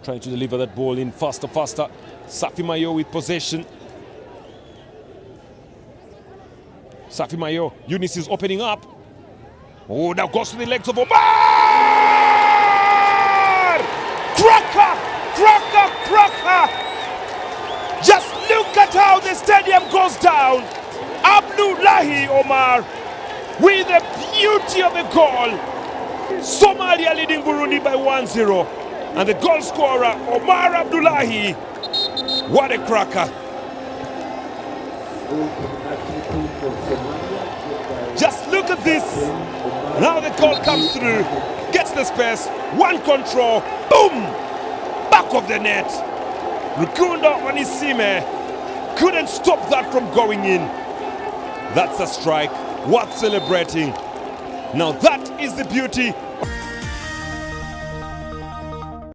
trying to deliver that ball in faster. Safi Mayo with possession. Safi Mayo, Eunice is opening up. Oh, now goes to the legs of Omar! Cracker! Just look at how the stadium goes down. Abdullahi Omar with the beauty of the goal. Somalia leading Burundi by 1-0. And the goal scorer, Omar Abdullahi. What a cracker. Just look at this. Now the goal comes through. Gets the space. One control. Boom! Back of the net. Rukundo Onisime couldn't stop that from going in. That's a strike worth celebrating. Now that is the beauty